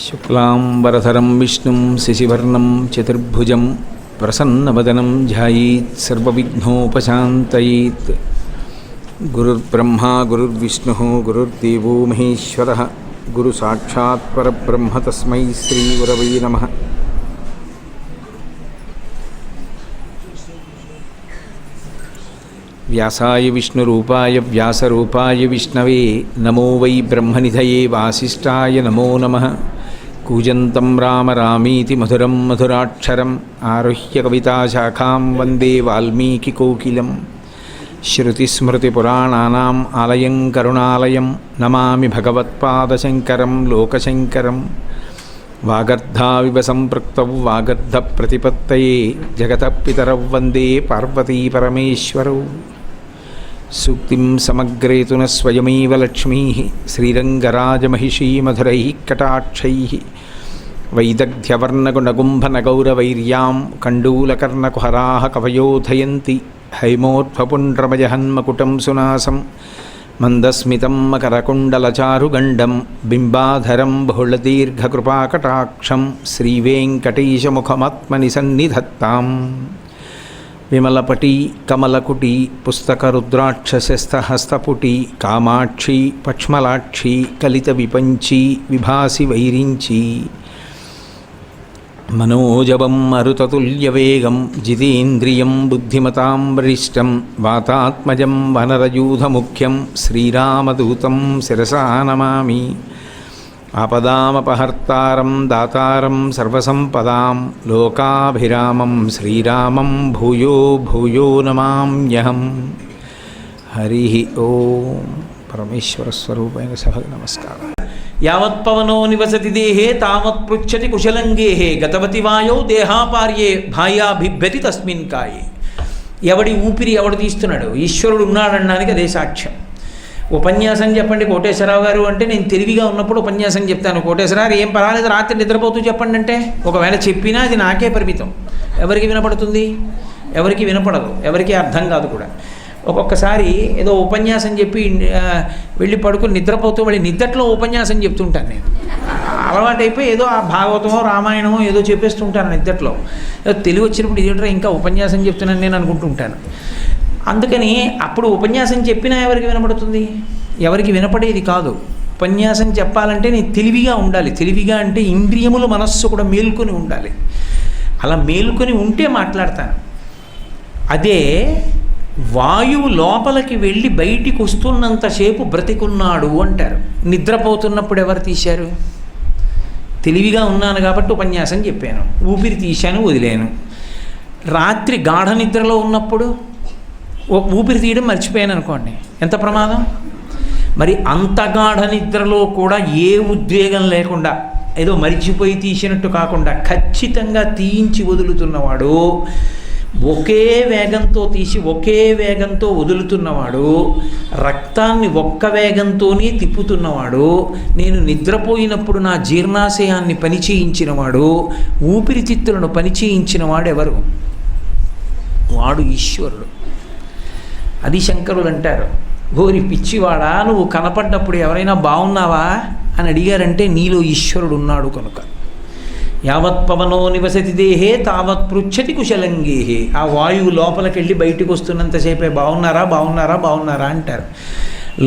శుక్లాంబరధరం విష్ణుం శశివర్ణం చతుర్భుజం ప్రసన్నవదనం ధ్యాయేత్ సర్వవిఘ్నోపశాంతయేత్. గురుర్బ్రహ్మా గురుర్విష్ణుః గురుర్దేవో మహేశ్వరః గురు సాక్షాత్ పరబ్రహ్మ తస్మై శ్రీ గురవై నమః. వ్యాసాయ విష్ణురూపాయ వ్యాసరూపాయ విష్ణవే నమో వై బ్రహ్మనిధయే వాసిష్ఠాయ నమో నమః. కూజంతం రామ రామీతి మధురం మధురాక్షరం ఆరుహ్య కవితాశాఖాం వందే వాల్మీకికోకిలం. శృతిస్మృతిపురాణానాం ఆలయం కరుణాలయం నమామి భగవత్పాదశంకరం లోకశంకరం. వాగర్ధావివ సంపృక్తౌ వాగర్ధప్రతిపత్తయే జగతః పితరౌ వందే పార్వతీపరమేశ్వరౌ. సూక్తిం సమగ్రేతున స్వయమేవ లక్ష్మీ శ్రీరంగరాజమహిషీమధురైః కటాక్షైః. వైదగ్ధ్యవర్ణగుణగుంభనగౌరవైర్యాం కండూలకర్ణకుహరాः కవయోధయంతి. హైమోర్ధ్వపుండ్రమజహన్మకుటం సునాసం మందస్మితం మకరకుండలచారుగండం బింబాధరం బహుళదీర్ఘకృపాకటాక్షం శ్రీవేంకటేశముఖమాత్మని సన్నిధత్తాం. విమలపటి కమలకుటి పుస్తకరుద్రాక్షశస్తహస్తపుటి కామాక్షి పక్ష్మలాక్షి కలిత విపంచి విభాసి వైరించి. మనోజవం మరుతతుల్యవేగం జితేంద్రియం బుద్ధిమతాం వరిష్టం వాతాత్మజం వనరయూధముఖ్యం శ్రీరామదూతం శిరసా నమామి. ఆపదామపహర్తారం దాతారం సర్వసంపదాం లోకాభిరామం శ్రీరామం భూయో భూయో నమామ్యహం. హరి ఓం. పరమేశ్వర స్వరూపైన సభకు నమస్కారం. యావత్పవనో నివసతి దేహే తావత్ పృచ్చతి కుశలంగేహే గతవతి వాయో దేహాపార్యే భాయా బిభ్యతి తస్మిన్ కాయే. ఎవడి ఊపిరి ఎవడు తీస్తున్నాడు? ఈశ్వరుడు ఉన్నాడనడానికి అదే సాక్ష్యం. ఉపన్యాసం చెప్పండి కోటేశ్వరరావు గారు అంటే నేను తెలివిగా ఉన్నప్పుడు ఉపన్యాసం చెప్తాను. కోటేశ్వరరావు ఏం పర్వాలేదు రాత్రి నిద్రపోతూ చెప్పండి అంటే ఒకవేళ చెప్పినా అది నాకే పరిమితం. ఎవరికి వినపడుతుంది? ఎవరికి వినపడదు, ఎవరికి అర్థం కాదు కూడా. ఒక్కొక్కసారి ఏదో ఉపన్యాసం చెప్పి వెళ్ళి పడుకుని నిద్రపోతూ మళ్ళీ నిద్దట్లో ఉపన్యాసం చెప్తుంటాను నేను. అలవాటైపోయి ఏదో ఆ భాగవతమో రామాయణమో ఏదో చెప్పేస్తుంటాను నిద్దట్లో. ఏదో తెలివి వచ్చినప్పుడు ఇదేంటో ఇంకా ఉపన్యాసం చెప్తున్నాను నేను అనుకుంటుంటాను. అందుకని అప్పుడు ఉపన్యాసం చెప్పినా ఎవరికి వినపడుతుంది? ఎవరికి వినపడేది కాదు. ఉపన్యాసం చెప్పాలంటే నేను తెలివిగా ఉండాలి. తెలివిగా అంటే ఇంద్రియములు మనస్సు కూడా మేల్కొని ఉండాలి. అలా మేల్కొని ఉంటే మాట్లాడతాను. అదే వాయువు లోపలికి వెళ్ళి బయటికి వస్తున్నంతసేపు బ్రతికున్నాడు అంటారు. నిద్రపోతున్నప్పుడు ఎవరు తీశారు? తెలివిగా ఉన్నాను కాబట్టి ఉపన్యాసం చెప్పాను, ఊపిరి తీశాను వదిలేను. రాత్రి గాఢ నిద్రలో ఉన్నప్పుడు ఊపిరి తీయడం మర్చిపోయాను అనుకోండి, ఎంత ప్రమాదం. మరి అంత గాఢ నిద్రలో కూడా ఏ ఉద్వేగం లేకుండా ఏదో మరిచిపోయి తీసినట్టు కాకుండా ఖచ్చితంగా తీయించి వదులుతున్నవాడు, ఒకే వేగంతో తీసి ఒకే వేగంతో వదులుతున్నవాడు, రక్తాన్ని ఒక్క వేగంతోనే తిప్పుతున్నవాడు, నేను నిద్రపోయినప్పుడు నా జీర్ణాశయాన్ని పనిచేయించినవాడు, ఊపిరితిత్తులను పనిచేయించినవాడు ఎవరు? వాడు ఈశ్వరుడు. అది శంకరులు అంటారు, ఓరి పిచ్చివాడా నువ్వు కనపడ్డప్పుడు ఎవరైనా బాగున్నావా అని అడిగారంటే నీలో ఈశ్వరుడు ఉన్నాడు కనుక. యావత్ పవనో నివసతి దేహే తావత్ పృచ్చతి కుశలంగేహే. ఆ వాయువు లోపలికెళ్ళి బయటికి వస్తున్నంతసేపే బాగున్నారా బాగున్నారా బాగున్నారా అంటారు.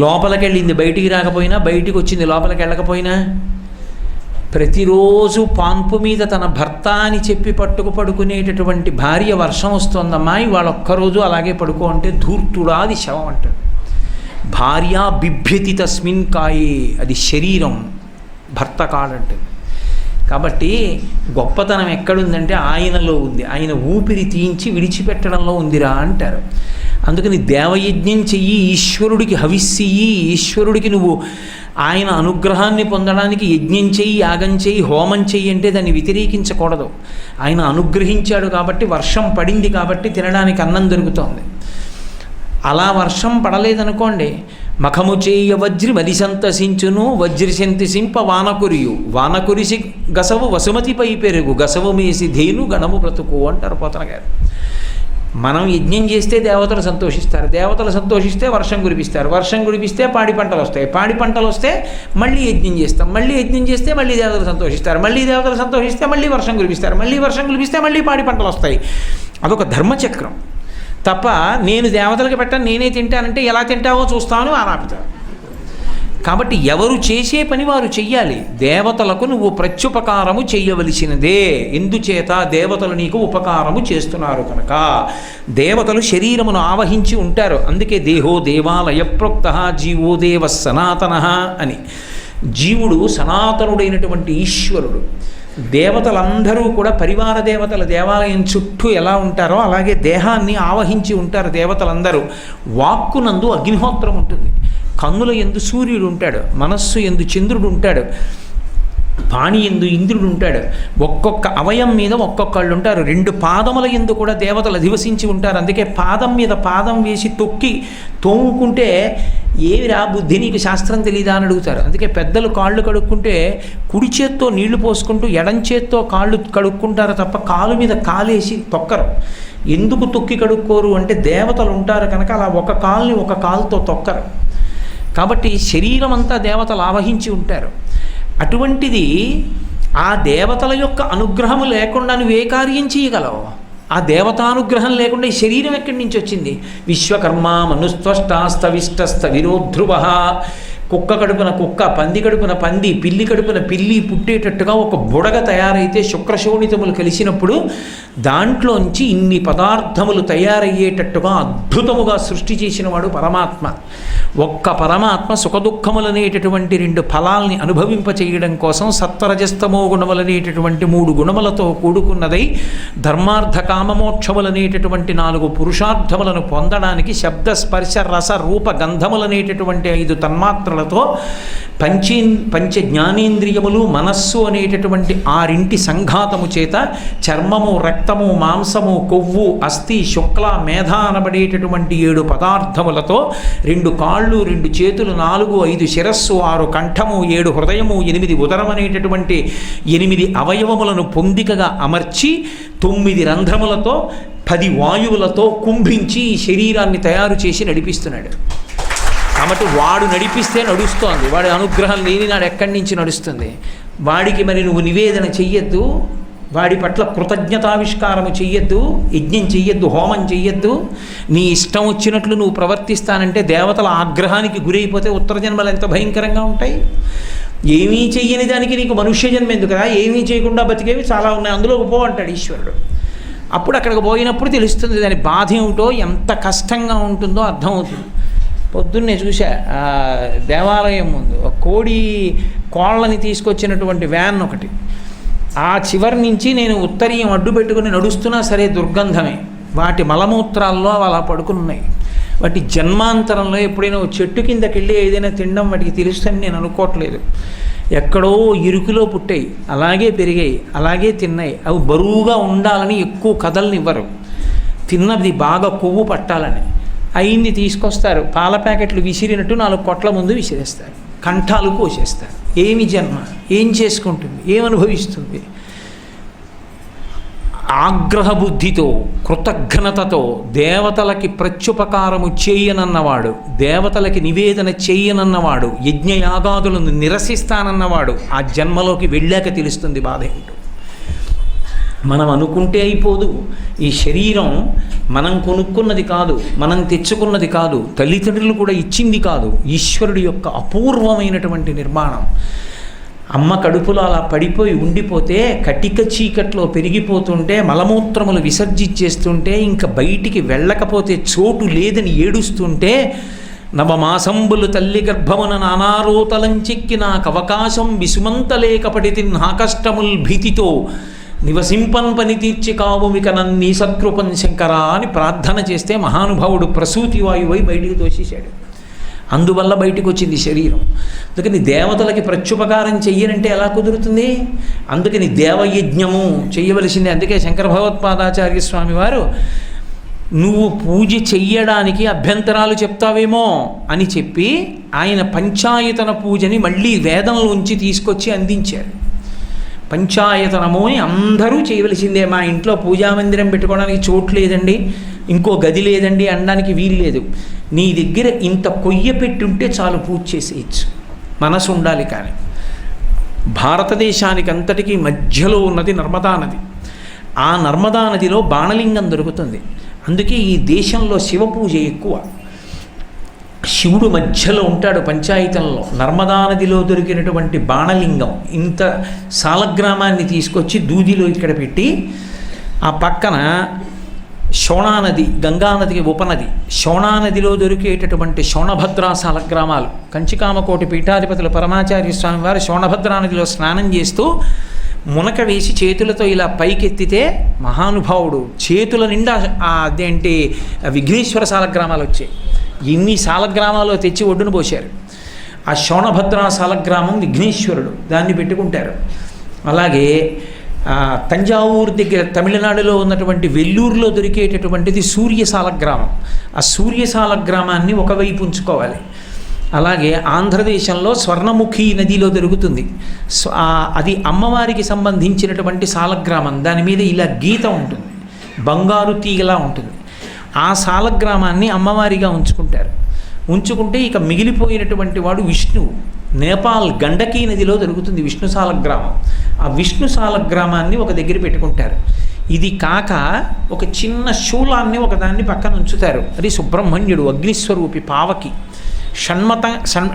లోపలికెళ్ళింది బయటికి రాకపోయినా, బయటికి వచ్చింది లోపలికి వెళ్ళకపోయినా, ప్రతిరోజు పాన్పు మీద తన భర్త అని చెప్పి పడుకునేటటువంటి భార్య వర్షం వస్తుందమ్మా ఇవాళ ఒక్కరోజు అలాగే పడుకో అంటే ధూర్తుడాది శవం అంటాడు. భార్య బిభ్యతి తస్మిన్ కాయే, అది శరీరం, భర్త కాడంటే. కాబట్టి గొప్పతనం ఎక్కడుందంటే ఆయనలో ఉంది. ఆయన ఊపిరి తీయించి విడిచిపెట్టడంలో ఉందిరా అంటారు. అందుకని దేవయజ్ఞం చెయ్యి, ఈశ్వరుడికి హవిస్సియ్యి, ఈశ్వరుడికి నువ్వు ఆయన అనుగ్రహాన్ని పొందడానికి యజ్ఞం చెయ్యి, యాగం చెయ్యి, హోమం చెయ్యి అంటే దాన్ని వ్యతిరేకించకూడదు. ఆయన అనుగ్రహించాడు కాబట్టి, వర్షం పడింది కాబట్టి తినడానికి అన్నం దొరుకుతోంది. అలా వర్షం పడలేదనుకోండి, మఖము చేయ వజ్రి మది సంతసించును, వజ్రిశంతి సింప వానకురియు, వానకురిసి గసవు వసుమతిపై పెరుగు, గసవు మేసి ధేను గణము బ్రతుకు అంటారు పోతన గారు. మనం యజ్ఞం చేస్తే దేవతలు సంతోషిస్తారు, దేవతలు సంతోషిస్తే వర్షం కురిపిస్తారు, వర్షం కురిపిస్తే పాడి పంటలు వస్తాయి, పాడి పంటలు వస్తే మళ్ళీ యజ్ఞం చేస్తాం, మళ్ళీ యజ్ఞం చేస్తే మళ్ళీ దేవతలు సంతోషిస్తారు, మళ్ళీ దేవతలు సంతోషిస్తే మళ్ళీ వర్షం కురిపిస్తారు, మళ్ళీ వర్షం కురిపిస్తే మళ్ళీ పాడి పంటలు వస్తాయి. అదొక ధర్మచక్రం తప్ప నేను దేవతలకు పెట్టను నేనే తింటానంటే ఎలా తింటావో చూస్తాను ఆనాపుతాను. కాబట్టి ఎవరు చేసే పని వారు చెయ్యాలి. దేవతలకు నువ్వు ప్రత్యుపకారము చెయ్యవలసినదే. ఎందుచేత దేవతలు నీకు ఉపకారము చేస్తున్నారు కనుక. దేవతలు శరీరమును ఆవహించి ఉంటారు. అందుకే దేహో దేవాలయ ప్రోక్త జీవో దేవ సనాతన అని. జీవుడు సనాతనుడైనటువంటి ఈశ్వరుడు. దేవతలందరూ కూడా పరివార దేవతల దేవాలయం చుట్టూ ఎలా ఉంటారో అలాగే దేహాన్ని ఆవహించి ఉంటారు దేవతలందరూ. వాక్కునందు అగ్నిహోత్రం ఉంటుంది, కన్నుల యందు సూర్యుడు ఉంటాడు, మనస్సు యందు చంద్రుడు ఉంటాడు, పాణి యందు ఇంద్రుడు ఉంటాడు. ఒక్కొక్క అవయం మీద ఒక్కొక్కళ్ళు ఉంటారు. 2 పాదముల యందు కూడా దేవతలు అధివసించి ఉంటారు. అందుకే పాదం మీద పాదం వేసి తొక్కి తోముకుంటే ఏమిరా బుద్ధి నీకు శాస్త్రం తెలీదా అని అడుగుతారు. అందుకే పెద్దలు కాళ్ళు కడుక్కుంటే కుడి చేత్తో నీళ్లు పోసుకుంటూ ఎడం చేత్తో కాళ్ళు కడుక్కుంటారు తప్ప కాలు మీద కాలేసి తొక్కరు. ఎందుకు తొక్కి కడుక్కోరు అంటే దేవతలు ఉంటారు కనుక అలా ఒక కాలుని ఒక కాలుతో తొక్కరు. కాబట్టి శరీరం అంతా దేవతలు ఆవహించి ఉంటారు. అటువంటిది ఆ దేవతల యొక్క అనుగ్రహము లేకుండా నువ్వు ఏ కార్యం చేయగలవు? ఆ దేవతానుగ్రహం లేకుండా ఈ శరీరం ఎక్కడి నుంచి వచ్చింది? విశ్వకర్మ మనుస్త్వష్టాస్తవిష్టస్థ విరోధ్రువ. కుక్క కడుపున కుక్క, పంది కడుపున పంది, పిల్లి కడుపున పిల్లి పుట్టేటట్టుగా ఒక బుడగ తయారైతే శుక్రశోణితములు కలిసినప్పుడు దాంట్లోంచి ఇన్ని పదార్థములు తయారయ్యేటట్టుగా అద్భుతముగా సృష్టి చేసిన వాడు పరమాత్మ. ఒక్క పరమాత్మ సుఖదుఖములనేటటువంటి 2 ఫలాల్ని అనుభవింపచేయడం కోసం సత్వరజస్తమో గుణములనేటటువంటి 3 గుణములతో కూడుకున్నదై ధర్మార్థ కామమోక్షములనేటటువంటి 4 పురుషార్థములను పొందడానికి శబ్ద స్పర్శ రస రూప గంధములనేటటువంటి 5 తన్మాత్రలతో పంచ జ్ఞానేంద్రియములు మనస్సు అనేటటువంటి 6 సంఘాతము చేత చర్మము, రక్తము, మాంసము, కొవ్వు, అస్థి, శుక్ల, మేధ అనబడేటటువంటి 7 పదార్థములతో 2 కాళ్ళు, 2 చేతులు, 4, 5 శిరస్సు, 6 కంఠము, 7 హృదయము, 8 ఉదరం అనేటటువంటి 8 అవయవములను పొందికగా అమర్చి 9 రంధ్రములతో 10 వాయువులతో కుంభించి ఈ శరీరాన్ని తయారు చేసి నడిపిస్తున్నాడు. కాబట్టి వాడు నడిపిస్తే నడుస్తోంది. వాడి అనుగ్రహం లేని నాడు ఎక్కడి నుంచి నడుస్తుంది? వాడికి మరి నువ్వు నివేదన చెయ్యొద్దు, వాడి పట్ల కృతజ్ఞతావిష్కారము చెయ్యొద్దు, యజ్ఞం చెయ్యొద్దు, హోమం చెయ్యొద్దు. నీ ఇష్టం వచ్చినట్లు నువ్వు ప్రవర్తిస్తానంటే దేవతల ఆగ్రహానికి గురైపోతే ఉత్తర జన్మలు ఎంత భయంకరంగా ఉంటాయి. ఏమీ చెయ్యని దానికి నీకు మనుష్య జన్మ ఎందుకురా? ఏమీ చేయకుండా బతికేవి చాలా ఉన్నాయి, అందులోకి పో అంటాడు ఈశ్వరుడు. అప్పుడు అక్కడికి పోయినప్పుడు తెలుస్తుంది దాని బాధ ఏమిటో, ఎంత కష్టంగా ఉంటుందో అర్థమవుతుంది. పొద్దున్నే చూసా దేవాలయం ముందు కోళ్ళని తీసుకొచ్చినటువంటి వ్యాన్ ఒకటి. ఆ చివరి నుంచి నేను ఉత్తరీయం అడ్డు పెట్టుకుని నడుస్తున్నా సరే దుర్గంధమే. వాటి మలమూత్రాల్లో అలా పడుకుని ఉన్నాయి. వాటి జన్మాంతరంలో ఎప్పుడైనా చెట్టు కిందకి వెళ్ళి ఏదైనా తినడం వాటికి తెలుస్తుందని నేను అనుకోవట్లేదు. ఎక్కడో ఇరుకులో పుట్టాయి, అలాగే పెరిగాయి, అలాగే తిన్నాయి. అవి బరువుగా ఉండాలని ఎక్కువ కదలనివ్వరు, తిన్నది బాగా కొవ్వు పట్టాలని. అయింది తీసుకొస్తారు, పాల ప్యాకెట్లు విసిరినట్టు 4 కొట్ల ముందు విసిరేస్తారు, కంఠాలు కోసేస్తారు. ఏమి జన్మ, ఏం చేసుకుంటుంది, ఏమనుభవిస్తుంది? ఆగ్రహ బుద్ధితో, కృతజ్ఞతతో దేవతలకి ప్రత్యుపకారము చేయనన్నవాడు, దేవతలకి నివేదన చేయనన్నవాడు, యజ్ఞయాగాదులను నిరసిస్తానన్నవాడు ఆ జన్మలోకి వెళ్ళాక తెలుస్తుంది బాధ ఏంటో. మనం అనుకుంటే అయిపోదు. ఈ శరీరం మనం కొనుక్కున్నది కాదు, మనం తెచ్చుకున్నది కాదు, తల్లిదండ్రులు కూడా ఇచ్చింది కాదు. ఈశ్వరుడి యొక్క అపూర్వమైనటువంటి నిర్మాణం. అమ్మ కడుపులో అలా పడిపోయి ఉండిపోతే, కటిక చీకట్లో పెరిగిపోతుంటే, మలమూత్రములు విసర్జించేస్తుంటే, ఇంకా బయటికి వెళ్ళకపోతే చోటు లేదని ఏడుస్తుంటే, నవమాసంబులు తల్లి గర్భమున నానారోతలంచెక్కి నాకు అవకాశం విసుమంతలేకపడితి నా కష్టముల్ భీతితో నివసింపన్ పని తీర్చి కావుమిక నన్నీ సత్కృపం శంకర అని ప్రార్థన చేస్తే మహానుభావుడు ప్రసూతి వాయువై బయటికి తోసేశాడు. అందువల్ల బయటికి వచ్చింది శరీరం. అందుకని దేవతలకి ప్రత్యుపకారం చెయ్యనంటే ఎలా కుదురుతుంది? అందుకని దేవయజ్ఞము చెయ్యవలసిందే. అందుకే శంకర భగవత్పాదాచార్య స్వామి వారు నువ్వు పూజ చెయ్యడానికి అభ్యంతరాలు చెప్తావేమో అని చెప్పి ఆయన పంచాయతన పూజని మళ్ళీ వేదంలోంచి తీసుకొచ్చి అందించారు. పంచాయతనము అని అందరూ చేయవలసిందే. మా ఇంట్లో పూజామందిరం పెట్టుకోవడానికి చోటు లేదండి, ఇంకో గది లేదండి అనడానికి వీలు లేదు. నీ దగ్గర ఇంత కొయ్య పెట్టుంటే చాలు పూజ చేసేయచ్చు. మనసు ఉండాలి. కానీ భారతదేశానికి అంతటికీ మధ్యలో ఉన్నది నర్మదా నది. ఆ నర్మదా నదిలో బాణలింగం దొరుకుతుంది. అందుకే ఈ దేశంలో శివ పూజ ఎక్కువ. శివుడు మధ్యలో ఉంటాడు పంచాయతంలో. నర్మదా నదిలో దొరికినటువంటి బాణలింగం ఇంత సాలగ్రామాన్ని తీసుకొచ్చి దూదిలో ఇక్కడ పెట్టి, ఆ పక్కన శోణానది, గంగానదికి ఉపనది, శోణానదిలో దొరికేటటువంటి శోణభద్రా సాలగ్రామాలు. కంచికామకోటి పీఠాధిపతులు పరమాచార్య స్వామి వారు శోణభద్రా నదిలో స్నానం చేస్తూ మునక వేసి చేతులతో ఇలా పైకెత్తితే మహానుభావుడు చేతుల నిండా అదేంటి విఘ్నేశ్వర సాలగ్రామాలు వచ్చాయి. ఎన్ని సాలగ్రామాలు తెచ్చి ఒడ్డును పోశారు. ఆ శోణభద్రా సాలగ్రామం విఘ్నేశ్వరుడు, దాన్ని పెట్టుకుంటారు. అలాగే తంజావూరు దగ్గర తమిళనాడులో ఉన్నటువంటి వెల్లూరులో దొరికేటటువంటిది సూర్యసాలగ్రామం. ఆ సూర్యసాలగ్రామాన్ని ఒకవైపు ఉంచుకోవాలి. అలాగే ఆంధ్రదేశంలో స్వర్ణముఖి నదిలో దొరుకుతుంది. అది అమ్మవారికి సంబంధించినటువంటి సాలగ్రామం. దాని మీద ఇలా గీత ఉంటుంది, బంగారు తీగలా ఉంటుంది. ఆ సాలగ్రామాన్ని అమ్మవారిగా ఉంచుకుంటారు. ఉంచుకుంటే ఇక మిగిలిపోయినటువంటి వాడు విష్ణువు. నేపాల్ గండకీ నదిలో దొరుకుతుంది విష్ణు సాలగ్రామం. ఆ విష్ణు సాలగ్రామాన్ని ఒక దగ్గర పెట్టుకుంటారు. ఇది కాక ఒక చిన్న శూలాన్ని ఒకదాన్ని పక్కన ఉంచుతారు. అది సుబ్రహ్మణ్యుడు అగ్నిస్వరూపి పావకి.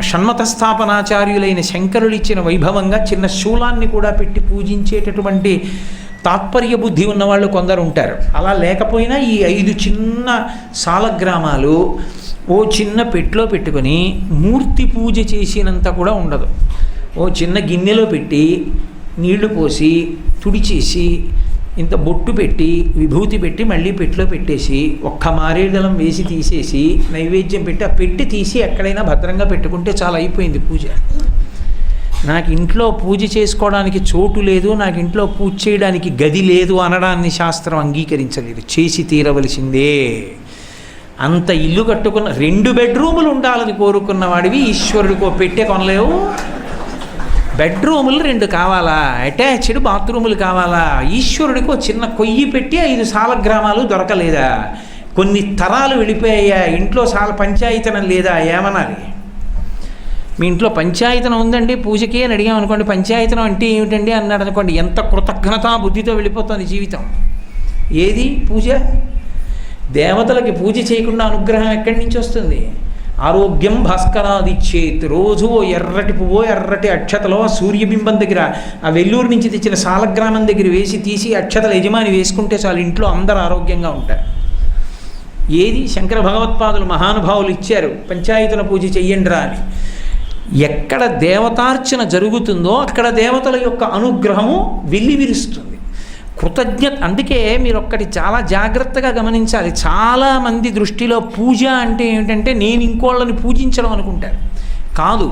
షణ్మత స్థాపనాచార్యులైన శంకరులు ఇచ్చిన వైభవంగా చిన్న శూలాన్ని కూడా పెట్టి పూజించేటటువంటి తాత్పర్య బుద్ధి ఉన్నవాళ్ళు కొందరు ఉంటారు. అలా లేకపోయినా ఈ 5 చిన్న సాలగ్రామాలు ఓ చిన్న పెట్టులో పెట్టుకొని మూర్తి పూజ చేసినంత కూడా ఉండదు. ఓ చిన్న గిన్నెలో పెట్టి నీళ్లు పోసి తుడిచేసి ఇంత బొట్టు పెట్టి విభూతి పెట్టి మళ్ళీ పెట్టిలో పెట్టేసి ఒక్క మారేడుదలం వేసి తీసేసి నైవేద్యం పెట్టి ఆ పెట్టి తీసి ఎక్కడైనా భద్రంగా పెట్టుకుంటే చాలా అయిపోయింది పూజ. నాకు ఇంట్లో పూజ చేసుకోవడానికి చోటు లేదు, నాకు ఇంట్లో పూజ చేయడానికి గది లేదు అనడాన్ని శాస్త్రం అంగీకరించలేదు. చేసి తీరవలసిందే. అంత ఇల్లు కట్టుకున్న 2 బెడ్రూములు ఉండాలని కోరుకున్న వాడివి ఈశ్వరుడికో పెట్టే కొనలేవు. బెడ్రూములు 2 కావాలా, అటాచ్డ్ బాత్రూములు కావాలా? ఈశ్వరుడికి ఒక చిన్న కొయ్యి పెట్టి 5 సాలగ్రామాలు దొరకలేదా? కొన్ని తరాలు వెళ్ళిపోయాయా? ఇంట్లో పంచాయతనం లేదా? ఏమనాలి? మీ ఇంట్లో పంచాయతనం ఉందండి పూజకి అని అడిగామనుకోండి, పంచాయతనం అంటే ఏమిటండి అన్నాడు అనుకోండి, ఎంత కృతజ్ఞతా బుద్ధితో వెళ్ళిపోతుంది జీవితం. ఏది పూజ? దేవతలకి పూజ చేయకుండా అనుగ్రహం ఎక్కడి నుంచి వస్తుంది? ఆరోగ్యం భాస్కరాదిచ్చేత్. రోజు ఓ ఎర్రటి పువ్వో ఎర్రటి అక్షతలో ఆ సూర్యబింబం దగ్గర ఆ వెల్లూరు నుంచి తెచ్చిన సాలగ్రామం దగ్గర వేసి తీసి అక్షతల యజమాని వేసుకుంటే చాలు, ఇంట్లో అందరూ ఆరోగ్యంగా ఉంటారు. ఏది? శంకర భగవత్పాదులు మహానుభావులు ఇచ్చారు పంచాయతన పూజ చెయ్యండిరా అని. ఎక్కడ దేవతార్చన జరుగుతుందో అక్కడ దేవతల యొక్క అనుగ్రహము వెల్లివిరుస్తుంది. కృతజ్ఞత. అందుకే మీరు ఒక్కటి చాలా జాగ్రత్తగా గమనించాలి. చాలామంది దృష్టిలో పూజ అంటే ఏమిటంటే నేను ఇంకోళ్ళని పూజించడం అనుకుంటారు. కాదు,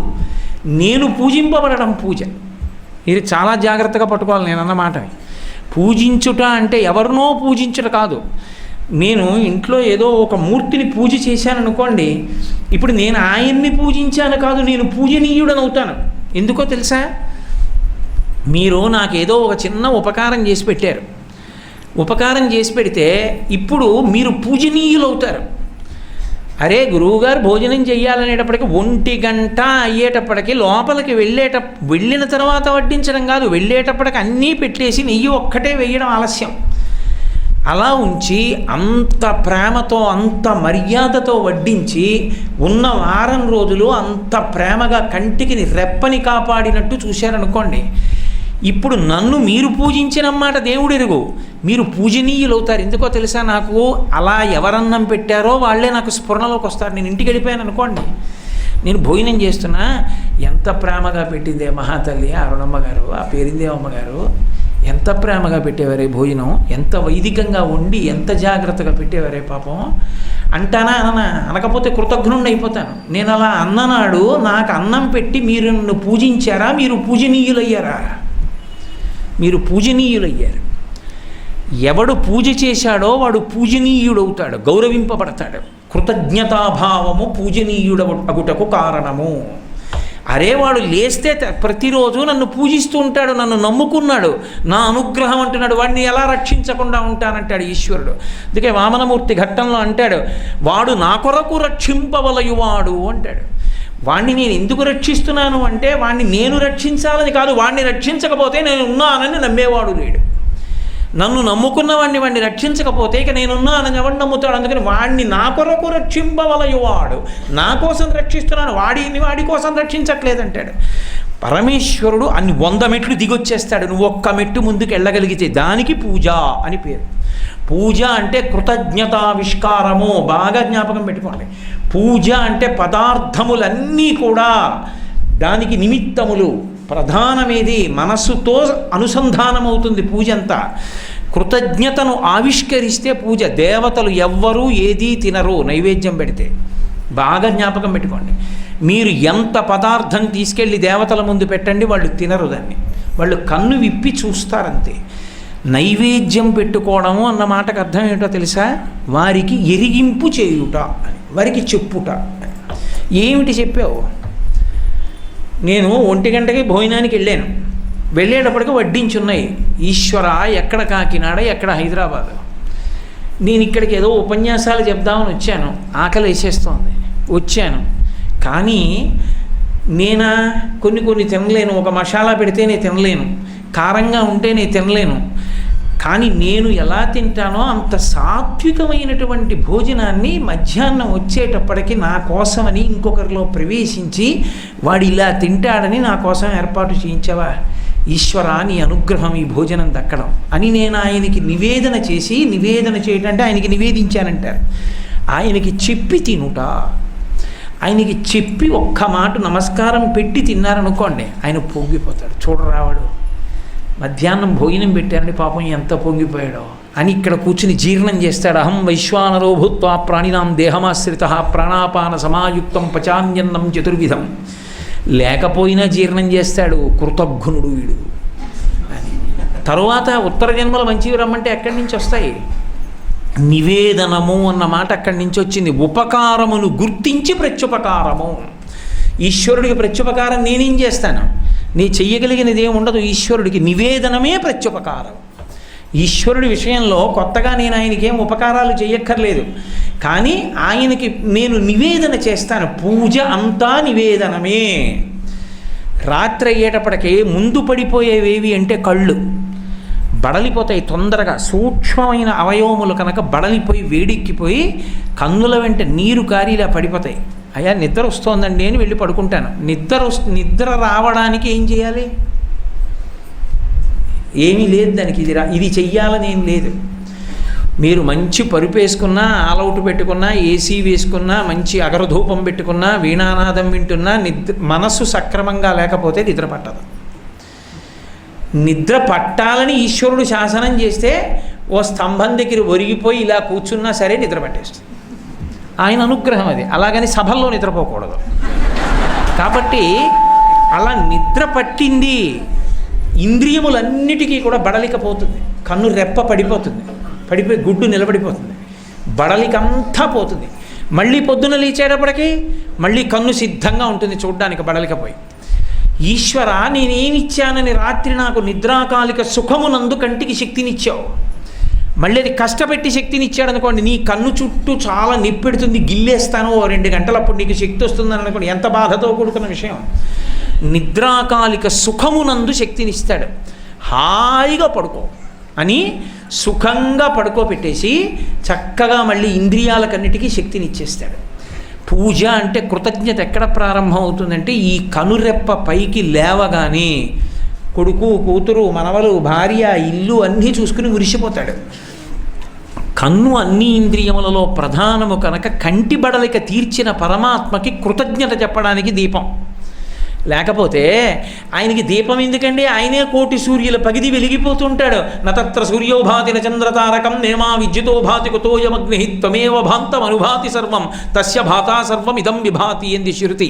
నేను పూజింపబడడం పూజ. ఇది చాలా జాగ్రత్తగా పట్టుకోవాలి. నేను అన్నమాట పూజించుట అంటే ఎవరినో పూజించుట కాదు. నేను ఇంట్లో ఏదో ఒక మూర్తిని పూజ చేశాను అనుకోండి, ఇప్పుడు నేను ఆయన్ని పూజించాను కాదు, నేను పూజనీయుడని అవుతాను. ఎందుకో తెలుసా? మీరు నాకేదో ఒక చిన్న ఉపకారం చేసి పెట్టారు. ఉపకారం చేసి పెడితే ఇప్పుడు మీరు పూజనీయులు అవుతారు. అరే గురువుగారు భోజనం చెయ్యాలనేటప్పటికి 1 గంట అయ్యేటప్పటికి లోపలికి వెళ్ళిన తర్వాత వడ్డించడం కాదు, వెళ్ళేటప్పటికి అన్నీ పెట్టేసి నెయ్యి ఒక్కటే వేయడం ఆలస్యం. అలా ఉంచి అంత ప్రేమతో అంత మర్యాదతో వడ్డించి ఉన్న వారం రోజులు అంత ప్రేమగా కంటికి రెప్పని కాపాడినట్టు చూశారనుకోండి, ఇప్పుడు నన్ను మీరు పూజించినమాట దేవుడు ఎరుగు, మీరు పూజనీయులు అవుతారు. ఎందుకో తెలుసా? నాకు అలా ఎవరన్నం పెట్టారో వాళ్ళే నాకు స్ఫురణలోకి వస్తారు. నేను ఇంటికి వెళ్ళిపోయాను అనుకోండి, నేను భోజనం చేస్తున్నా, ఎంత ప్రేమగా పెట్టిందే మహాతల్లి ఆ అరుణమ్మ గారు, ఆ పేరిందేవమ్మ గారు, ఎంత ప్రేమగా పెట్టేవారే భోజనం, ఎంత వైదికంగా వండి ఎంత జాగ్రత్తగా పెట్టేవారే పాపం. అంటానా అననా, అనకపోతే కృతజ్ఞుణ్ణి అయిపోతాను. నేను అలా అన్ననాడు నాకు అన్నం పెట్టి మీరు నన్ను పూజించారా, మీరు పూజనీయులయ్యారా? మీరు పూజనీయులయ్యారు. ఎవడు పూజ చేశాడో వాడు పూజనీయుడవుతాడు, గౌరవింపబడతాడు. కృతజ్ఞతాభావము పూజనీయుడు అగుటకు కారణము. అరే వాడు లేస్తే ప్రతిరోజు నన్ను పూజిస్తూ ఉంటాడు, నన్ను నమ్ముకున్నాడు, నా అనుగ్రహం అంటున్నాడు, వాడిని ఎలా రక్షించకుండా ఉంటానంటాడు ఈశ్వరుడు. అందుకే వామనమూర్తి ఘట్టంలో అంటాడు, వాడు నా కొరకు రక్షింపవలయువాడు అంటాడు. వాణ్ణి నేను ఎందుకు రక్షిస్తున్నాను అంటే వాణ్ణి నేను రక్షించాలని కాదు, వాణ్ణి రక్షించకపోతే నేను ఉన్నానని నమ్మేవాడు లేడు. నన్ను నమ్ముకున్న వాడిని రక్షించకపోతే ఇక నేనున్నానని ఎవడు నమ్ముతాడు? అందుకని వాడిని నా కొరకు రక్షింపవలయువాడు, నా కోసం రక్షిస్తున్నాను, వాడి కోసం రక్షించట్లేదంటాడు. పరమేశ్వరుడు అన్ని 100 మెట్లు దిగొచ్చేస్తాడు, నువ్వు ఒక్క మెట్టు ముందుకు వెళ్ళగలిగితే. దానికి పూజ అని పేరు. పూజ అంటే కృతజ్ఞతావిష్కారము. బాగా జ్ఞాపకం పెట్టుకోండి. పూజ అంటే పదార్థములన్నీ కూడా దానికి నిమిత్తములు. ప్రధానమేది మనస్సుతో అనుసంధానమవుతుంది పూజ అంతా. కృతజ్ఞతను ఆవిష్కరిస్తే పూజ. దేవతలు ఎవ్వరూ ఏదీ తినరు నైవేద్యం పెడితే. బాగా జ్ఞాపకం పెట్టుకోండి. మీరు ఎంత పదార్థం తీసుకెళ్ళి దేవతల ముందు పెట్టండి, వాళ్ళు తినరు దాన్ని. వాళ్ళు కన్ను విప్పి చూస్తారంతే. నైవేద్యం పెట్టుకోవడము అన్న మాటకు అర్థం ఏంటో తెలుసా? వారికి ఎరిగింపు చేయుట అని, వారికి చెప్పుట. ఏమిటి చెప్పావు? నేను 1 గంటకి భోజనానికి వెళ్ళాను. వెళ్ళేటప్పటికి వడ్డించున్నాయి. ఈశ్వర, ఎక్కడ కాకినాడ, ఎక్కడ హైదరాబాదు. నేను ఇక్కడికి ఏదో ఉపన్యాసాలు చెప్దామని వచ్చాను, ఆకలి వేసేస్తోంది, వచ్చాను. కానీ నేనా కొన్ని తినలేను. ఒక మసాలా పెడితే నేను తినలేను, కారంగా ఉంటే నేను తినలేను. కానీ నేను ఎలా తింటానో అంత సాత్వికమైనటువంటి భోజనాన్ని మధ్యాహ్నం వచ్చేటప్పటికి నా కోసమని ఇంకొకరిలో ప్రవేశించి వాడు ఇలా తింటాడని నా కోసం ఏర్పాటు చేయించవా ఈశ్వర, నీ అనుగ్రహం ఈ భోజనం దక్కడం అని నేను ఆయనకి నివేదన చేసి, నివేదన చేయటం అంటే ఆయనకి నివేదించానంటారు. ఆయనకి చెప్పి తినుట. ఆయనకి చెప్పి ఒక్క మాట నమస్కారం పెట్టి తిన్నారనుకోండి, ఆయన పొంగిపోతాడు. చూడరావాడు, మధ్యాహ్నం భోజనం పెట్టారని పాపం ఎంత పొంగిపోయాడో అని ఇక్కడ కూర్చుని జీర్ణం చేస్తాడు. అహం వైశ్వానరో భూత్వా ప్రాణినాం దేహమాశ్రిత ప్రాణాపాన సమాయుక్తం పచాన్యన్నం చతుర్విధం. లేకపోయినా జీర్ణం చేస్తాడు. కృతజ్ఞుడు వీడు అని. తరువాత ఉత్తర జన్మలు మంచివి రమ్మంటే ఎక్కడి నుంచి వస్తాయి? నివేదనము అన్న మాట అక్కడి నుంచి వచ్చింది. ఉపకారమును గుర్తించి ప్రత్యుపకారము. ఈశ్వరుడికి ప్రత్యుపకారం నేనేం చేస్తాను? నీ చెయ్యగలిగినది ఏమి ఉండదు. ఈశ్వరుడికి నివేదనమే ప్రత్యుపకారం. ఈశ్వరుడి విషయంలో కొత్తగా నేను ఆయనకి ఏం ఉపకారాలు చేయక్కర్లేదు, కానీ ఆయనకి నేను నివేదన చేస్తాను. పూజ అంతా నివేదనమే. రాత్రి అయ్యేటప్పటికే ముందు పడిపోయేవేవి అంటే కళ్ళు బడలిపోతాయి తొందరగా. సూక్ష్మమైన అవయవములు కనుక బడలిపోయి వేడెక్కిపోయి కన్నుల వెంట నీరు కారిలా పడిపోతాయి. అయ్యా నిద్ర వస్తోందండి అని వెళ్ళి పడుకుంటాను. నిద్ర రావడానికి ఏం చేయాలి? ఏమీ లేదు దానికి. ఇది చెయ్యాలని ఏం లేదు. మీరు మంచి పరుపు వేసుకున్నా, ఆలౌట్ పెట్టుకున్నా, ఏసీ వేసుకున్నా, మంచి అగరధూపం పెట్టుకున్నా, వీణానాదం వింటున్నా, మనస్సు సక్రమంగా లేకపోతే నిద్ర పట్టదు. నిద్ర పట్టాలని ఈశ్వరుడు శాసనం చేస్తే ఓ స్తంభం దగ్గర ఒరిగిపోయి ఇలా కూర్చున్నా సరే నిద్ర పట్టేస్తుంది. ఆయన అనుగ్రహం అది. అలాగని సభల్లో నిద్రపోకూడదు. కాబట్టి అలా నిద్ర పట్టింది, ఇంద్రియములన్నిటికీ కూడా బడలికపోతుంది. కన్ను రెప్ప పడిపోతుంది, పడిపోయి గుడ్డు నిలబడిపోతుంది, బడలికంతా పోతుంది. మళ్ళీ పొద్దున లేచేటప్పటికి మళ్ళీ కన్ను సిద్ధంగా ఉంటుంది చూడ్డానికి బడలికపోయి. ఈశ్వర, నేనేమిచ్చానని రాత్రి నాకు నిద్రాకాలిక సుఖమునందు కంటికి శక్తినిచ్చావు. మళ్ళీ అది కష్టపెట్టి శక్తినిచ్చాడు అనుకోండి, నీ కన్ను చుట్టూ చాలా నిప్పెడుతుంది, గిల్లేస్తాను 2 గంటలప్పుడు నీకు శక్తి వస్తుందని అనుకోండి. ఎంత బాధతో కూడుకున్న విషయం. నిద్రాకాలిక సుఖమునందు శక్తినిస్తాడు. హాయిగా పడుకో అని సుఖంగా పడుకోబెట్టేసి చక్కగా మళ్ళీ ఇంద్రియాలకన్నిటికీ శక్తినిచ్చేస్తాడు. పూజ అంటే కృతజ్ఞత ఎక్కడ ప్రారంభం అవుతుందంటే ఈ కనురెప్ప పైకి లేవగానే కొడుకు, కూతురు, మనవలు, భార్య, ఇల్లు అన్నీ చూసుకుని మురిసిపోతాడు. కన్ను అన్ని ఇంద్రియములలో ప్రధానము కనుక కంటి బడలిక తీర్చిన పరమాత్మకి కృతజ్ఞత చెప్పడానికి దీపం. లేకపోతే ఆయనకి దీపం ఎందుకండి? ఆయనే కోటి సూర్యుల పగిది వెలిగిపోతుంటాడు. నతత్ర సూర్యోభాతి చంద్రతారకం నేమా విద్యుతో భాతి కుతోయమగ్ని త్వమేవ భాంతం అనుభాతి సర్వం తస్య భాతా సర్వం ఇదం విభాతి ఎంది శృతి.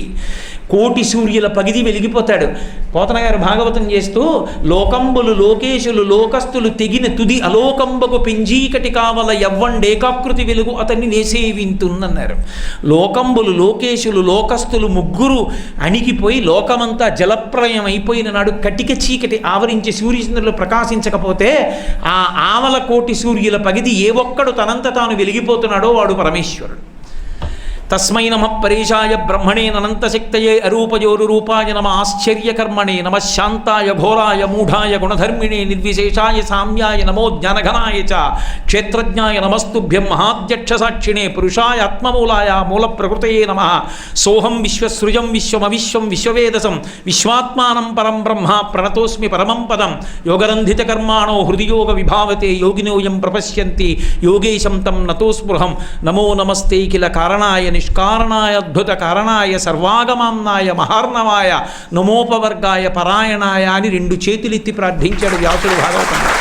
కోటి సూర్యుల పగిది వెలిగిపోతాడు. పోతన గారు భాగవతం చేస్తూ లోకంబులు లోకేశులు లోకస్తులు తెగిన తుది అలోకంబకు పెంజీకటి కావల యవ్వండేకాకృతి వెలుగు అతన్ని నేసేవింతున్నన్నారు. లోకంబులు లోకేశులు లోకస్తులు ముగ్గురు అణిగిపోయి లోకమంతా జలప్రలయం అయిపోయిన నాడు కటిక చీకటి ఆవరించి సూర్యచంద్రులు ప్రకాశించకపోతే ఆ ఆవల కోటి సూర్యుల పగిది ఏ ఒక్కడు తనంత తాను వెలిగిపోతున్నాడో వాడు పరమేశ్వరుడు. తస్మై నమ పరేశాయ బ్రహ్మణే అనంతశక్తయే అరూపయోరు రూపాయ నమ ఆశ్చర్యకర్మణే నమ శాంతాయ ఘోరాయ మూఢాయ గుణధర్మిణే నిర్విశేషాయ సామ్యాయ నమో జ్ఞానఘనాయ చ క్షేత్రజ్ఞాయ నమస్తుభ్యం మహాధ్యక్ష సాక్షిణే పురుషాయ ఆత్మమూలాయ మూల ప్రకృతయే నమ. సోహం విశ్వసృజం విశ్వమవిశ్వం విశ్వవేదసం విశ్వాత్మానం పరం బ్రహ్మ ప్రణతోస్మి పరమం పదం. యోగరంధిత కర్మాణో హృదియోగ విభావతే యోగినోయం ప్రపశ్యంతి యోగేశం తం నతోస్పృహం. నమో నమస్తే కిల కారణాయ నిష్కారణాయ అద్భుత కారణాయ సర్వాగమాంనాయ మహార్ణవాయ నమోపవర్గాయ పరాయణాయ అని 2 చేతులెత్తి ప్రార్థించాడు వ్యాసుడు భాగవతంలో.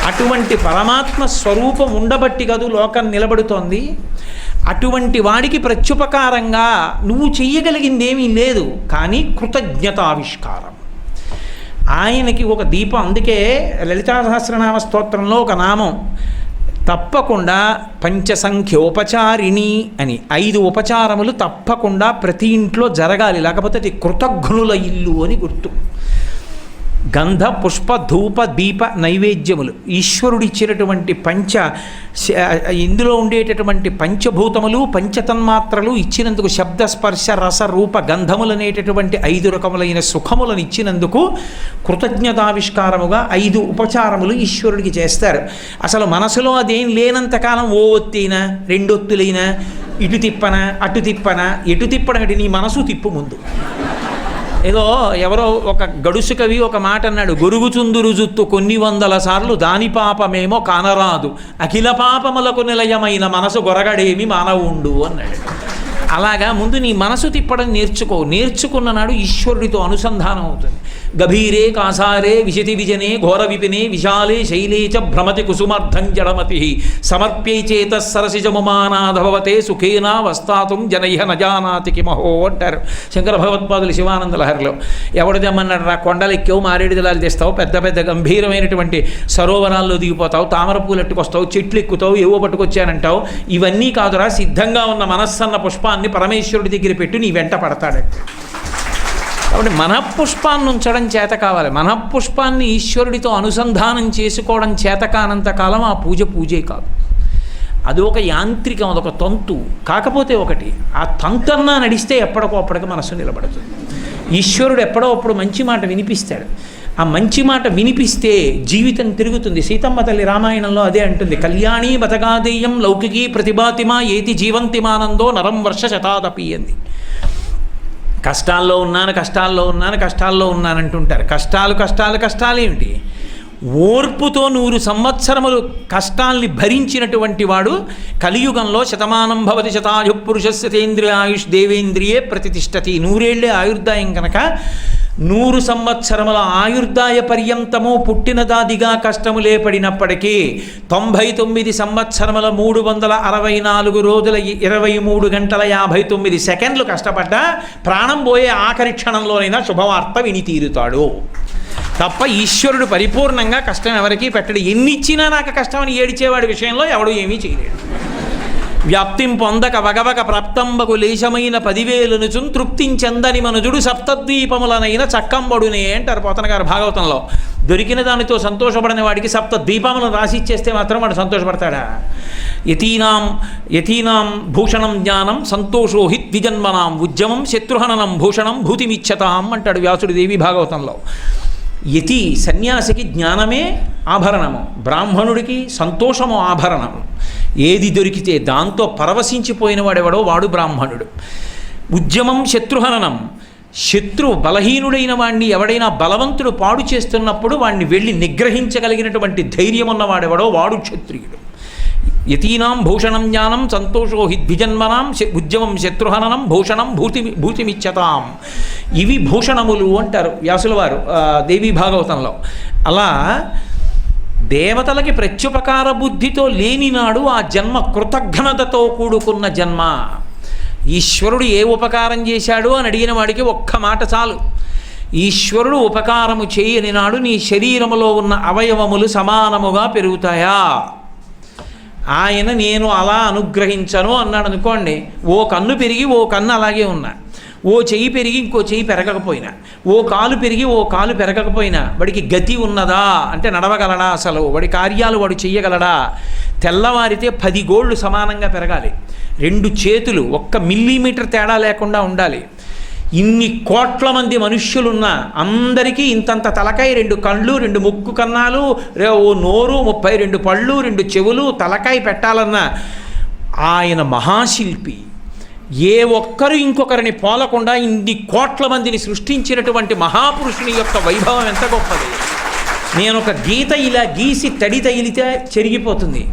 అటువంటి పరమాత్మ స్వరూపం ఉండబట్టి కాదు లోకం నిలబడుతోంది. అటువంటి వాడికి ప్రత్యుపకారంగా నువ్వు చెయ్యగలిగిందేమీ లేదు, కానీ కృతజ్ఞతావిష్కారం. ఆయనకి ఒక దీపం. అందుకే లలితా సహస్రనామ స్తోత్రంలో ఒక నామం తప్పకుండా పంచసంఖ్యోపచారిణి అని 5 ఉపచారములు తప్పకుండా ప్రతి ఇంట్లో జరగాలి. లేకపోతే అది కృతజ్ఞుల ఇల్లు అని గుర్తు. గంధ పుష్ప ధూప దీప నైవేద్యములు ఈశ్వరుడిచ్చినటువంటి ఇందులో ఉండేటటువంటి పంచభూతములు పంచతన్మాత్రలు ఇచ్చినందుకు శబ్ద స్పర్శ రస రూప గంధములు అనేటటువంటి 5 రకములైన సుఖములను ఇచ్చినందుకు కృతజ్ఞతావిష్కారముగా 5 ఉపచారములు ఈశ్వరుడికి చేస్తారు. అసలు మనసులో అదేం లేనంతకాలం ఓ ఒత్తినా 2 ఒత్తులైనా ఇటు తిప్పనా అటు తిప్పనా ఎటు తిప్పడం అంటే నీ మనసు తిప్పు ముందు. ఏదో ఎవరో ఒక గడుసు కవి ఒక మాట అన్నాడు, గొరుగుచుందురు జుత్తు కొన్ని వందల సార్లు దాని పాపమేమో కానరాదు అఖిల పాపములకు నిలయమైన మనసు గొరగడేమి మానవుండు అన్నాడు. అలాగా ముందు నీ మనసు తిప్పడం నేర్చుకున్న నాడు ఈశ్వరుడితో అనుసంధానం అవుతుంది. గభీరే కాసారే విశతి విజనే ఘోర విపినే విశాలే శైలే చ భ్రమతి కుసుమార్థం జడమతి సమర్ప్యై చేత సరసిజముమానాధభవతే సుఖేనా వస్తాతుం జనైహ నజానాతి కిమహో అంటారు శంకర భగవత్పాదులు శివానంద లహరిలో. ఎవడు తెమ్మన్నాడు? రా కొండలెక్కావు, మారేడు దళాలు తెస్తావు, పెద్ద పెద్ద గంభీరమైనటువంటి సరోవరాల్లో దిగిపోతావు, తామర పూలు ఎట్టుకొస్తావు, చెట్లు ఎక్కుతావు, ఏవో పట్టుకొచ్చానంటావు. ఇవన్నీ కాదురా, సిద్ధంగా ఉన్న మనస్సన్న పుష్పాన్ని పరమేశ్వరుడి దగ్గర పెట్టి నీ వెంట పడతాడంటే. కాబట్టి మనఃపుష్పాన్ని ఉంచడం చేత కావాలి. మనఃపుష్పాన్ని ఈశ్వరుడితో అనుసంధానం చేసుకోవడం చేత కానంత కాలం ఆ పూజే కాదు. అది ఒక యాంత్రికం, అదొక తంతు. కాకపోతే ఒకటి, ఆ తంతన్నా నడిస్తే ఎప్పటికో మనసు నిలబడుతుంది. ఈశ్వరుడు ఎప్పుడో అప్పుడు మంచి మాట వినిపిస్తాడు. ఆ మంచి మాట వినిపిస్తే జీవితం తిరుగుతుంది. సీతమ్మ తల్లి రామాయణంలో అదే అంటుంది, కళ్యాణీ బతగాదేయం లౌకికీ ప్రతిభాతిమా ఏతి జీవంతిమానందో నరం వర్ష శతాదపి అంది. కష్టాల్లో ఉన్నాను అంటుంటారు. కష్టాలు ఏమిటి? ఓర్పుతో 100 సంవత్సరములు కష్టాల్ని భరించినటువంటి వాడు కలియుగంలో శతమానం భవతి శతాయు పురుషస్యతేంద్రియ ఆయుష్ దేవేంద్రియే ప్రతిష్టతి. 100 ఏళ్లే ఆయుర్దాయం కనుక 100 సంవత్సరముల ఆయుర్దాయ పర్యంతము పుట్టినదాదిగా కష్టములే పడినప్పటికీ 99 సంవత్సరముల 364 రోజుల 23 గంటల 59 సెకండ్లు కష్టపడ్డా ప్రాణం పోయే ఆఖరి క్షణంలోనైనా శుభవార్త విని తీరుతాడు తప్ప ఈశ్వరుడు పరిపూర్ణంగా కష్టం ఎవరికీ పెట్టడు. ఎన్నిచ్చినా నాకు కష్టమని ఏడిచేవాడి విషయంలో ఎవడు ఏమీ చేయలేడు. వ్యాప్తిం పొందక వగవక ప్రాప్తంబకు లేశమైన 10,000 తృప్తించందని మనుజుడు సప్తద్వీపములనైన చక్కంబడునే అంటారు పోతన గారు భాగవతంలో. దొరికిన దానితో సంతోషపడని వాడికి 7 ద్వీపములను రాసిచ్చేస్తే మాత్రం వాడు సంతోషపడతాడా? యతీనాం భూషణం జ్ఞానం సంతోషో హి ద్విజన్మనాం ఉద్యమం శత్రుహననం భూషణం భూతిమిచ్చతాం అంటాడు వ్యాసుడు దేవి భాగవతంలో. యతి సన్యాసికి జ్ఞానమే ఆభరణము, బ్రాహ్మణుడికి సంతోషము ఆభరణము. ఏది దొరికితే దాంతో పరవశించిపోయిన వాడెవడో వాడు బ్రాహ్మణుడు. ఉద్యమం శత్రుహననం, శత్రు బలహీనుడైన వాడిని ఎవడైనా బలవంతుడు పాడు చేస్తున్నప్పుడు వాడిని వెళ్ళి నిగ్రహించగలిగినటువంటి ధైర్యం ఉన్నవాడెవడో వాడు క్షత్రియుడు. యతీనాం భూషణం జ్ఞానం సంతోషో హి ద్విజన్మనాం ఉద్యమం శత్రుహననం భూషణం భూతిమిచ్చతాం. ఇవి భూషణములు అంటారు వ్యాసుల వారు దేవీ భాగవతంలో. అలా దేవతలకి ప్రత్యుపకార బుద్ధితో లేనినాడు ఆ జన్మ కృతజ్ఞతతో కూడుకున్న జన్మ. ఈశ్వరుడు ఏ ఉపకారం చేశాడు అని అడిగిన వాడికి ఒక్క మాట చాలు. ఈశ్వరుడు ఉపకారము చేయని నాడు నీ శరీరములో ఉన్న అవయవములు సమానముగా పెరుగుతాయా? ఆయన నేను అలా అనుగ్రహించను అన్నాడు అనుకోండి, ఓ కన్ను పెరిగి ఓ కన్ను అలాగే ఉన్నా, ఓ చెయ్యి పెరిగి ఇంకో చెయ్యి పెరగకపోయినా, ఓ కాలు పెరిగి ఓ కాలు పెరగకపోయినా వాడికి గతి ఉన్నదా అంటే నడవగలడా? అసలు వాడి కార్యాలు వాడు చెయ్యగలడా? తెల్లవారితే 10 గోళ్ళు సమానంగా పెరగాలి, 2 చేతులు 1 మిల్లీమీటర్ తేడా లేకుండా ఉండాలి. ఇన్ని కోట్ల మంది మనుష్యులున్నా అందరికీ ఇంతంత తలకాయ, 2 కళ్ళు, 2 ముక్కు కన్నాలు, ఓ నోరు, 32 పళ్ళు, 2 చెవులు, తలకాయ పెట్టాలన్నా ఆయన మహాశిల్పి. ఏ ఒక్కరు ఇంకొకరిని పోలకుండా ఇన్ని కోట్ల మందిని సృష్టించినటువంటి మహాపురుషుని యొక్క వైభవం ఎంత గొప్పది. నేను ఒక గీత ఇలా గీసి తడి తగిలితే చెరిగిపోతుంది.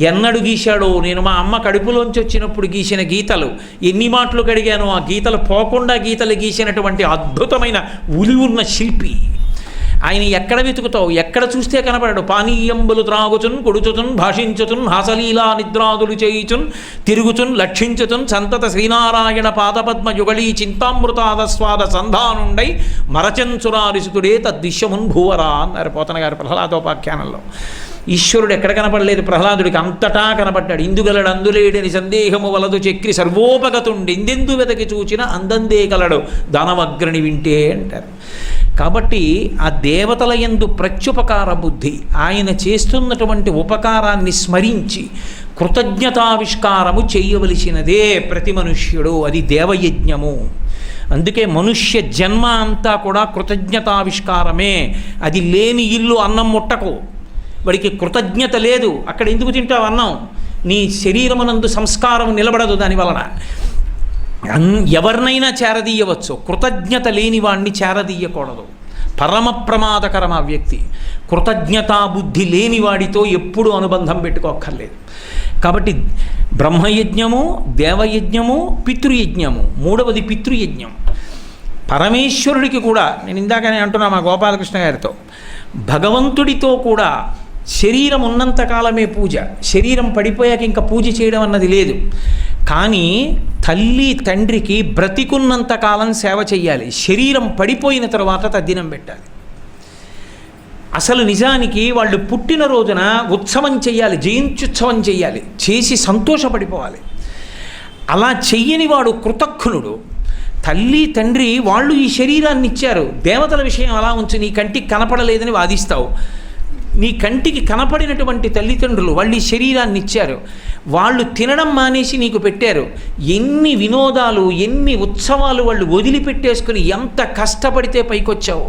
ఎన్నడు గీశాడో, నేను మా అమ్మ కడుపులోంచి వచ్చినప్పుడు గీసిన గీతలు ఎన్ని మాటలు కడిగానో, ఆ గీతలు పోకుండా గీతలు గీసినటువంటి అద్భుతమైన ఉలి ఉన్న శిల్పి. ఆయన ఎక్కడ వెతుకుతావు? ఎక్కడ చూస్తే కనపడాడు. పానీయంబులు త్రాగుచున్, కొడుచుచున్, భాషించుచున్, హాసలీలా నిద్రాదులు చేయుచున్, తిరుగుచున్, లక్షించుచున్, సంతత శ్రీనారాయణ పాదపద్మ యుగళీ చింతామృతాదస్వాద సంధానుండై మరచంచురారిసుతుడే తద్విశ్వమున్ భూవరా అన్నారు పోతన గారు ప్రహ్లాదోపాఖ్యానంలో. ఈశ్వరుడు ఎక్కడ కనపడలేదు? ప్రహ్లాదుడికి అంతటా కనపడ్డాడు. ఇందుగలడు అందులేడని సందేహము వలదు చక్రి సర్వోపగతుండి ఇందెందు వెతకి చూచిన అందందే కలడు దానవగ్రణి వింటే అంటారు. కాబట్టి ఆ దేవతల యందు ప్రత్యుపకార బుద్ధి, ఆయన చేస్తున్నటువంటి ఉపకారాన్ని స్మరించి కృతజ్ఞతావిష్కారము చేయవలసినదే ప్రతి మనుష్యుడు. అది దేవయజ్ఞము. అందుకే మనుష్య జన్మ అంతా కూడా కృతజ్ఞతావిష్కారమే. అది లేని ఇల్లు అన్నం ముట్టకు. వాడికి కృతజ్ఞత లేదు, అక్కడ ఎందుకు తింటావు అన్నం? నీ శరీరమునందు సంస్కారం నిలబడదు దానివలన. ఎవరినైనా చేరదీయవచ్చు, కృతజ్ఞత లేని వాడిని చేరదీయకూడదు. పరమ ప్రమాదకరం ఆ వ్యక్తి. కృతజ్ఞతాబుద్ధి లేని వాడితో ఎప్పుడూ అనుబంధం పెట్టుకోక్కర్లేదు. కాబట్టి బ్రహ్మయజ్ఞము, దేవయజ్ఞము, పితృయజ్ఞము. 3వది పితృయజ్ఞం. పరమేశ్వరుడికి కూడా నేను ఇందాకనే అంటున్నా మా గోపాలకృష్ణ గారితో, భగవంతుడితో కూడా శరీరం ఉన్నంతకాలమే పూజ. శరీరం పడిపోయాక ఇంకా పూజ చేయడం అన్నది లేదు. కానీ తల్లి తండ్రికి బ్రతికున్నంతకాలం సేవ చెయ్యాలి. శరీరం పడిపోయిన తర్వాత తద్దినం పెట్టాలి. అసలు నిజానికి వాళ్ళు పుట్టినరోజున ఉత్సవం చెయ్యాలి, జయంత్యుత్సవం చెయ్యాలి, చేసి సంతోషపడిపోవాలి. అలా చెయ్యని వాడు కృతజ్ఞుడు. తల్లి తండ్రి వాళ్ళు ఈ శరీరాన్ని ఇచ్చారు. దేవతల విషయం అలా ఉంచి నీ కంటికి కనపడలేదని వాదిస్తావు. నీ కంటికి కనపడినటువంటి తల్లిదండ్రులు వాళ్ళు ఈ శరీరాన్ని ఇచ్చారు. వాళ్ళు తినడం మానేసి నీకు పెట్టారు. ఎన్ని వినోదాలు, ఎన్ని ఉత్సవాలు వాళ్ళు వదిలిపెట్టేసుకుని ఎంత కష్టపడితే పైకొచ్చావు.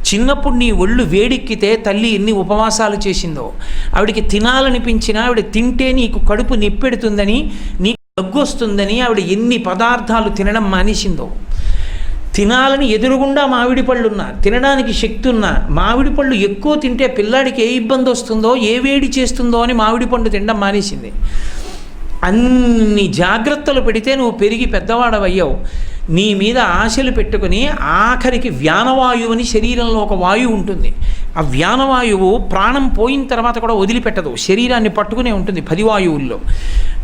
చిన్నప్పుడు నీ ఒళ్ళు వేడెక్కితే తల్లి ఎన్ని ఉపవాసాలు చేసిందో. ఆవిడికి తినాలనిపించినా ఆవిడ తింటే నీకు కడుపు నిప్పెడుతుందని, నీకు దగ్గు వస్తుందని ఆవిడ ఎన్ని పదార్థాలు తినడం మానేసిందో. తినాలని ఎదురుగుండా మామిడి పళ్ళున్నా, తినడానికి శక్తి ఉన్నా, మామిడి పళ్ళు ఎక్కువ తింటే పిల్లాడికి ఏ ఇబ్బంది వస్తుందో, ఏ వేడి చేస్తుందో అని మామిడి పండు తినడం మానేసింది. అన్ని జాగ్రత్తలు పెడితే నువ్వు పెరిగి పెద్దవాడవయ్యావు. నీ మీద ఆశలు పెట్టుకుని ఆఖరికి వ్యానవాయువుని, శరీరంలో ఒక వాయువు ఉంటుంది. ఆ వ్యానవాయువు ప్రాణం పోయిన తర్వాత కూడా వదిలిపెట్టదు, శరీరాన్ని పట్టుకునే ఉంటుంది. 10 వాయువుల్లో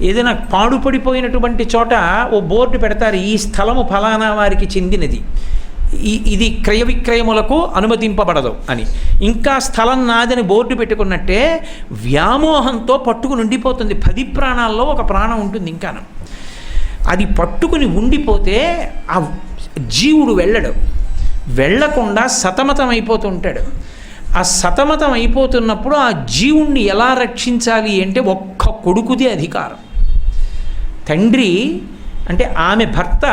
ఏదైనా పాడుపడిపోయినటువంటి చోట ఓ బోర్డు పెడతారు, ఈ స్థలము ఫలానా వారికి చెందినది, ఇది క్రయ విక్రయములకు అనుమతింపబడదు అని. ఇంకా స్థలం నాదని బోర్డు పెట్టుకున్నట్టే వ్యామోహంతో పట్టుకుని ఉండిపోతుంది. 10 ప్రాణాల్లో ఒక ప్రాణం ఉంటుంది. ఇంకా అది పట్టుకుని ఉండిపోతే ఆ జీవుడు వెళ్ళకుండా సతమతం అయిపోతుంటాడు. ఆ సతమతం అయిపోతున్నప్పుడు ఆ జీవుణ్ణి ఎలా రక్షించాలి అంటే ఒక్క కొడుకుదే అధికారం. తండ్రి అంటే ఆమె భర్త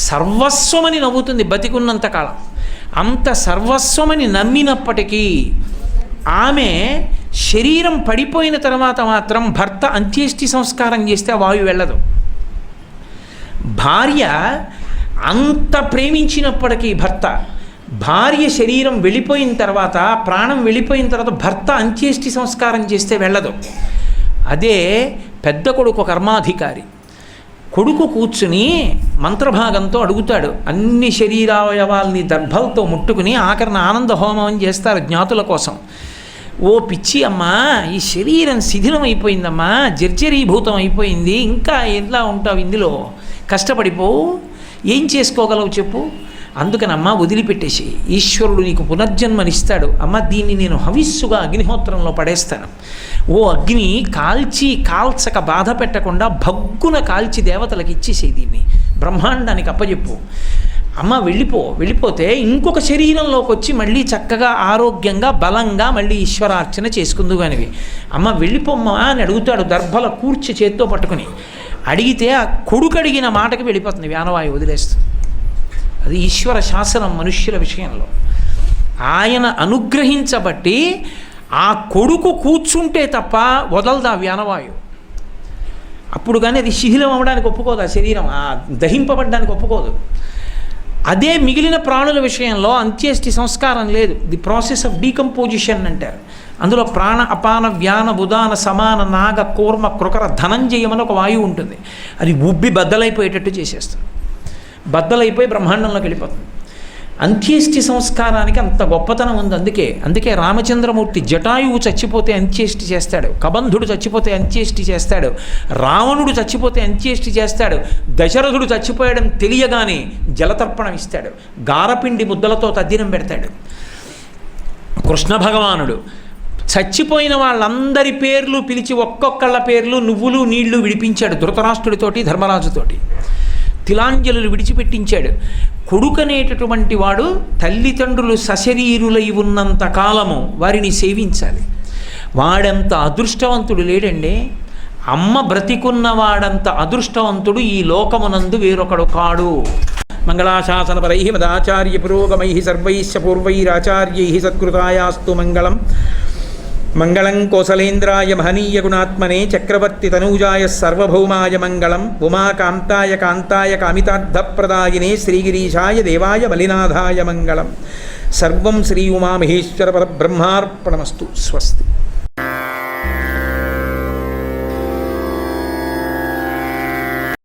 సర్వస్వమని నవ్వుతుంది బతికున్నంతకాలం. అంత సర్వస్వమని నమ్మినప్పటికీ ఆమె శరీరం పడిపోయిన తర్వాత మాత్రం భర్త అంత్యేష్టి సంస్కారం చేస్తే ఆ వాయువు వెళ్ళదు. భార్య అంత ప్రేమించినప్పటికీ భార్య శరీరం వెళ్ళిపోయిన తర్వాత, ప్రాణం వెళ్ళిపోయిన తర్వాత భర్త అంత్యేష్టి సంస్కారం చేస్తే వెళ్ళదు. అదే పెద్ద కొడుకు కర్మాధికారి. కొడుకు కూర్చుని మంత్రభాగంతో అడుగుతాడు. అన్ని శరీరావయవాల్ని దర్భలతో ముట్టుకుని ఆఖరిన ఆనంద హోమం చేస్తారు జ్ఞాతుల కోసం. ఓ పిచ్చి అమ్మా, ఈ శరీరం శిథిలం అయిపోయిందమ్మా, జర్జరీభూతం అయిపోయింది, ఇంకా ఎలా ఉంటావు ఇందులో, కష్టపడిపోవు, ఏం చేసుకోగలవు చెప్పు. అందుకనమ్మా వదిలిపెట్టేసి, ఈశ్వరుడు నీకు పునర్జన్మనిస్తాడు. అమ్మ దీన్ని నేను హవిస్సుగా అగ్నిహోత్రంలో పడేస్తాను. ఓ అగ్ని, కాల్చక బాధ పెట్టకుండా భగ్గున కాల్చి దేవతలకు ఇచ్చేసేది, దీన్ని బ్రహ్మాండానికి అప్పచెప్పు. అమ్మ వెళ్ళిపోతే ఇంకొక శరీరంలోకి వచ్చి మళ్ళీ చక్కగా ఆరోగ్యంగా బలంగా మళ్ళీ ఈశ్వరార్చన చేసుకుందు కానివి. అమ్మ వెళ్ళిపోమ్మా అని అడుగుతాడు దర్భల కూర్చి చేత్తో పట్టుకుని. అడిగితే ఆ కొడుకు అడిగిన మాటకి వెళ్ళిపోతుంది, వ్యానవాయువు వదిలేస్తుంది. అది ఈశ్వర శాసనం మనుష్యుల విషయంలో. ఆయన అనుగ్రహించబట్టి ఆ కొడుకు కూర్చుంటే తప్ప వదలదు ఆ వ్యానవాయువు. అప్పుడు కానీ అది శిథిలం అవ్వడానికి ఒప్పుకోదు, ఆ శరీరం దహింపబడ్డానికి ఒప్పుకోదు. అదే మిగిలిన ప్రాణుల విషయంలో అంత్యేష్టి సంస్కారం లేదు. ది ప్రాసెస్ ఆఫ్ డీకంపోజిషన్ అంటారు. అందులో ప్రాణ, అపాన, వ్యాన, ఉదాన, సమాన, నాగ, కూర్మ, కృకర, ధనంజయం అని ఒక వాయువు ఉంటుంది. అది ఉబ్బి బద్దలైపోయేటట్టు చేసేస్తుంది. బద్దలైపోయి బ్రహ్మాండంలోకి వెళ్ళిపోతుంది. అంత్యేష్టి సంస్కారానికి అంత గొప్పతనం ఉంది. అందుకే రామచంద్రమూర్తి జటాయువు చచ్చిపోతే అంత్యేష్టి చేస్తాడు, కబంధుడు చచ్చిపోతే అంత్యేష్టి చేస్తాడు, రావణుడు చచ్చిపోతే అంత్యేష్టి చేస్తాడు, దశరథుడు చచ్చిపోయడం తెలియగానే జలతర్పణం ఇస్తాడు, గారపిండి ముద్దలతో తద్దినం పెడతాడు. కృష్ణ భగవానుడు చచ్చిపోయిన వాళ్ళందరి పేర్లు పిలిచి ఒక్కొక్కళ్ళ పేర్లు నువ్వులు నీళ్లు విడిపించాడు ధృతరాష్ట్రుడితోటి, ధర్మరాజుతోటి. తిలాంజలులు విడిచిపెట్టించాడు. కొడుకనేటటువంటి వాడు తల్లిదండ్రులు సశరీరులై ఉన్నంత కాలము వారిని సేవించాలి. వాడంత అదృష్టవంతుడు లేడండి. అమ్మ బ్రతికున్నవాడంత అదృష్టవంతుడు ఈ లోకమునందు వేరొకడు కాడు. మంగళాశాసనపరై మదాచార్య పురోగమై సర్వైశ్చ పూర్వైరాచార్యై సత్కృతాయాస్తు మంగళం. మంగళం కోసలేంద్రాయ మహనీయ గుణాత్మనే చక్రవర్తి తనూజాయ సర్వభౌమాయ మంగళం. ఉమాకాంతాయ కాంతాయ కామితార్థప్రదాయినే శ్రీగిరీశాయ దేవాయ మలినాథాయ మంగళం. సర్వం శ్రీ ఉమామహేశ్వర పరబ్రహ్మార్పణమస్తు. స్వస్తి.